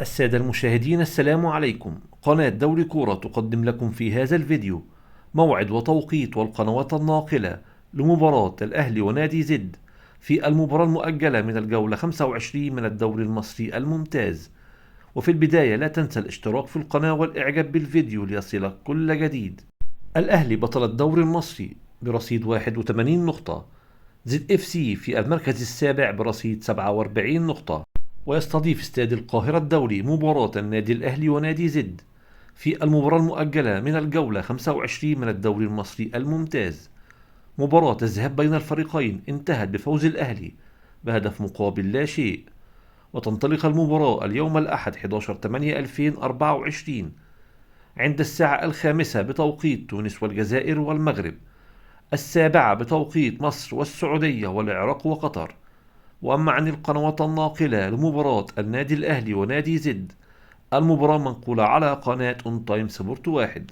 السادة المشاهدين، السلام عليكم. قناة دوري كورة تقدم لكم في هذا الفيديو موعد وتوقيت والقنوات الناقلة لمباراة الأهلي ونادي زد في المباراة المؤجلة من الجولة 25 من الدوري المصري الممتاز. وفي البداية لا تنسى الاشتراك في القناة والإعجاب بالفيديو ليصلك كل جديد. الأهلي بطل الدوري المصري برصيد 81 نقطة، زد اف سي في المركز السابع برصيد 47 نقطة، ويستضيف استاد القاهرة الدولي مباراة النادي الأهلي ونادي زد في المباراة المؤجلة من الجولة 25 من الدوري المصري الممتاز. مباراة الذهاب بين الفريقين انتهت بفوز الأهلي بهدف مقابل لا شيء، وتنطلق المباراة اليوم الأحد 11/8/2024 عند الساعة 5 بتوقيت تونس والجزائر والمغرب، 7 بتوقيت مصر والسعودية والعراق وقطر. وأما عن القنوات الناقلة لمباراة النادي الأهلي ونادي زد، المباراة منقولة على قناة أون تايم سبورت 1.